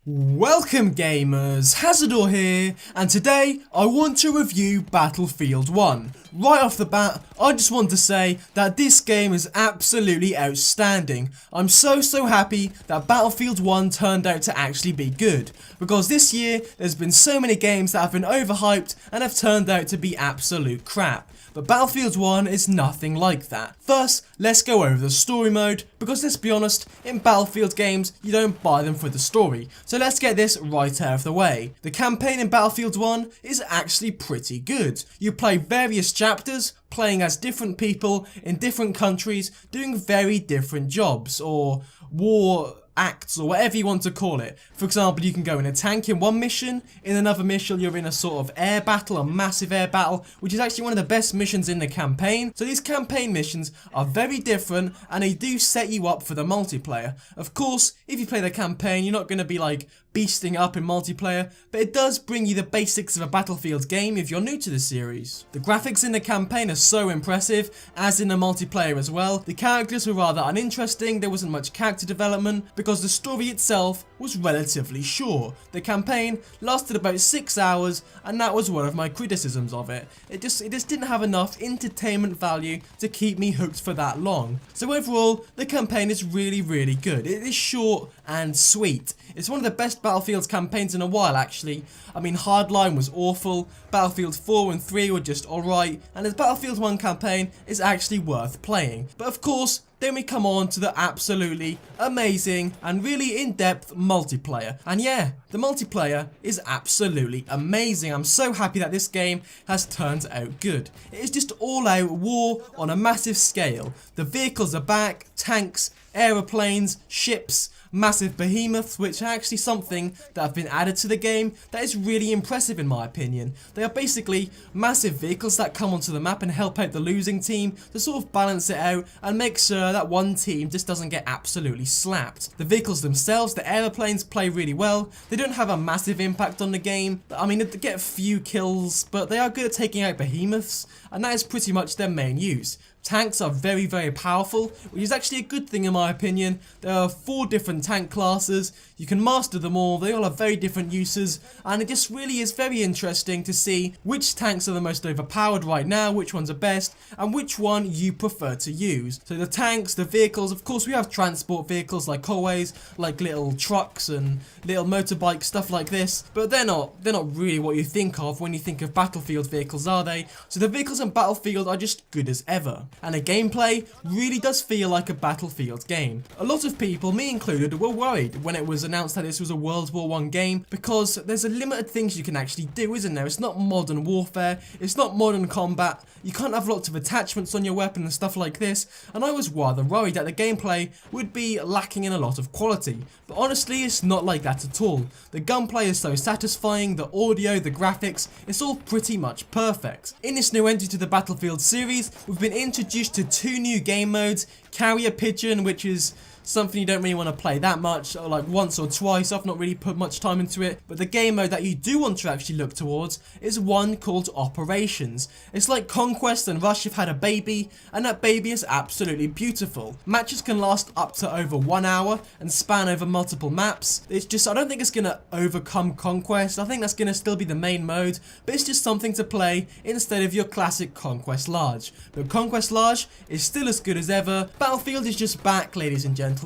Welcome gamers, Hazzador here, and today I want to review Battlefield 1. Right off the bat, I just want to say that this game is absolutely outstanding. I'm so happy that Battlefield 1 turned out to actually be good, because this year there's been so many games that have been overhyped and have turned out to be absolute crap. But Battlefield 1 is nothing like that. First, let's go over the story mode, because let's be honest, in Battlefield games, you don't buy them for the story. So let's get this right out of the way. The campaign in Battlefield 1 is actually pretty good. You play various chapters, playing as different people in different countries, doing very different jobs, or war acts, or whatever you want to call it. For example, you can go in a tank in one mission, in another mission you're in a sort of air battle, a massive air battle, which is actually one of the best missions in the campaign. So these campaign missions are very different, and they do set you up for the multiplayer. Of course, if you play the campaign, you're not going to be like beasting up in multiplayer, but it does bring you the basics of a Battlefield game if you're new to the series. The graphics in the campaign are so impressive, as in the multiplayer as well. The characters were rather uninteresting, there wasn't much character development, because the story itself was relatively short. The campaign lasted about 6 hours, and that was one of my criticisms of it. It just didn't have enough entertainment value to keep me hooked for that long. So overall, the campaign is really good. It is short and sweet. It's one of the best Battlefield campaigns in a while, actually. I mean, Hardline was awful, Battlefield 4 and 3 were just alright, and the Battlefield 1 campaign is actually worth playing. But of course, then we come on to the absolutely amazing and really in-depth multiplayer. And yeah, the multiplayer is absolutely amazing. I'm so happy that this game has turned out good. It is just all-out war on a massive scale. The vehicles are back, tanks, aeroplanes, ships, massive behemoths, which are actually something that have been added to the game that is really impressive in my opinion. They are basically massive vehicles that come onto the map and help out the losing team to sort of balance it out and make sure that one team just doesn't get absolutely slapped. The vehicles themselves, the aeroplanes, play really well. They don't have a massive impact on the game. I mean, they get a few kills, but they are good at taking out behemoths, and that is pretty much their main use. Tanks are very powerful, which is actually a good thing in my opinion. There are 4 different tank classes, you can master them all, they all have very different uses, and it just really is very interesting to see which tanks are the most overpowered right now, which ones are best, and which one you prefer to use. So the tanks, the vehicles, of course we have transport vehicles like always, like little trucks and little motorbikes, stuff like this, but they're not really what you think of when you think of Battlefield vehicles, are they? So the vehicles in Battlefield are just good as ever. And the gameplay really does feel like a Battlefield game. A lot of people, me included, were worried when it was announced that this was a World War I game, because there's a limited things you can actually do, isn't there? It's not modern warfare, it's not modern combat, you can't have lots of attachments on your weapon and stuff like this, and I was rather worried that the gameplay would be lacking in a lot of quality. But honestly, it's not like that at all. The gunplay is so satisfying, the audio, the graphics, it's all pretty much perfect. In this new entry to the Battlefield series, we've been introduced to 2 new game modes, Carrier Pigeon, which is something you don't really want to play that much, or like once or twice. I've not really put much time into it, but the game mode that you do want to actually look towards is one called Operations. It's like Conquest and Rush have had a baby, and that baby is absolutely beautiful. Matches can last up to over 1 hour and span over multiple maps. It's just, I don't think it's gonna overcome Conquest. I think that's gonna still be the main mode, but it's just something to play instead of your classic Conquest Large. But Conquest Large is still as good as ever. Battlefield is just back, ladies and gentlemen.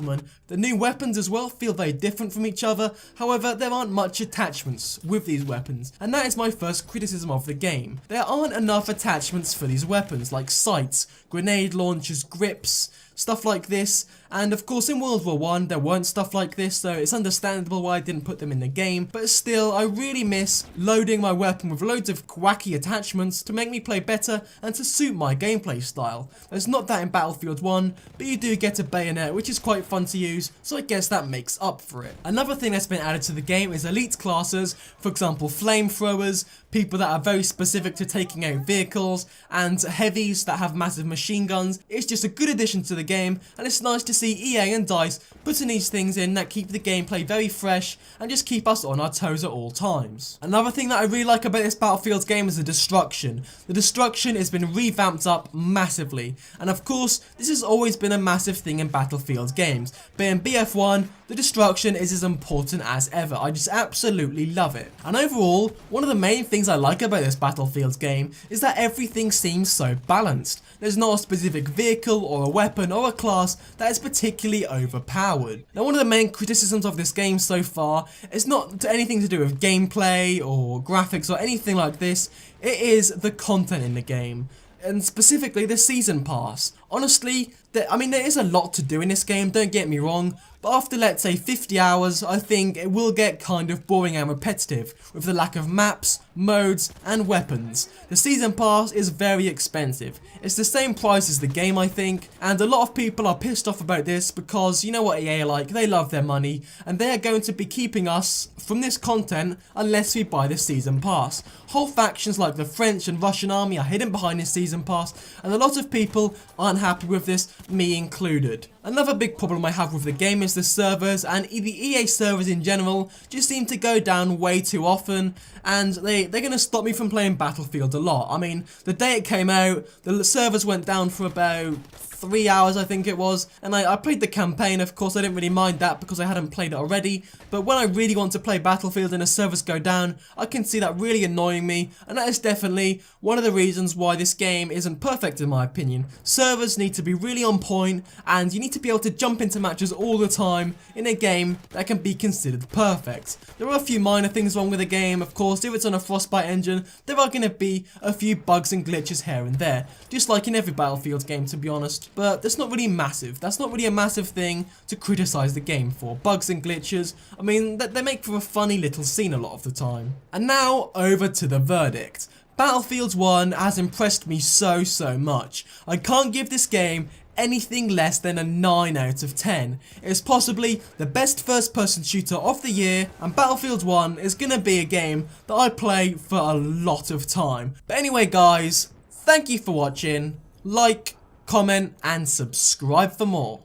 The new weapons as well feel very different from each other, however there aren't much attachments with these weapons, and that is my first criticism of the game. There aren't enough attachments for these weapons, like sights, grenade launchers, grips, stuff like this, and of course in World War I there weren't stuff like this, so it's understandable why I didn't put them in the game, but still I really miss loading my weapon with loads of wacky attachments to make me play better and to suit my gameplay style. There's not that in Battlefield 1, but you do get a bayonet, which is quite fun to use, so I guess that makes up for it. Another thing that's been added to the game is elite classes, for example flamethrowers, people that are very specific to taking out vehicles, and heavies that have massive machine guns. It's just a good addition to the game, and it's nice to see EA and DICE putting these things in that keep the gameplay very fresh and just keep us on our toes at all times. Another thing that I really like about this Battlefield game is the destruction. The destruction has been revamped up massively, and of course this has always been a massive thing in Battlefield games, but in BF1 the destruction is as important as ever. I just absolutely love it. And overall, one of the main things I like about this Battlefield game is that everything seems so balanced. There's not a specific vehicle or a weapon or a class that is particularly overpowered. Now, one of the main criticisms of this game so far is not anything to do with gameplay or graphics or anything like this. It is the content in the game, and specifically the season pass. Honestly, there is a lot to do in this game, don't get me wrong, but after let's say 50 hours, I think it will get kind of boring and repetitive with the lack of maps, modes and weapons. The season pass is very expensive. It's the same price as the game, I think, and a lot of people are pissed off about this because you know what EA are like, they love their money and they are going to be keeping us from this content unless we buy the season pass. Whole factions like the French and Russian army are hidden behind this season pass, and a lot of people aren't happy with this, me included. Another big problem I have with the game is the servers, and the EA servers in general just seem to go down way too often, and they're going to stop me from playing Battlefield a lot. I mean, the day it came out, the servers went down for about 3 hours, I think it was, and I played the campaign. Of course I didn't really mind that because I hadn't played it already, but when I really want to play Battlefield and the servers go down, I can see that really annoying me, and that is definitely one of the reasons why this game isn't perfect in my opinion. Servers need to be really on point, and you need to be able to jump into matches all the time in a game that can be considered perfect. There are a few minor things wrong with the game, of course. If it's on a Frostbite engine, there are going to be a few bugs and glitches here and there, just like in every Battlefield game to be honest. But that's not really massive. That's not really a massive thing to criticize the game for. Bugs and glitches, I mean, they make for a funny little scene a lot of the time. And now, over to the verdict. Battlefield 1 has impressed me so much. I can't give this game anything less than a 9 out of 10. It is possibly the best first person shooter of the year, and Battlefield 1 is gonna be a game that I play for a lot of time. But anyway guys, thank you for watching. Like, comment and subscribe for more.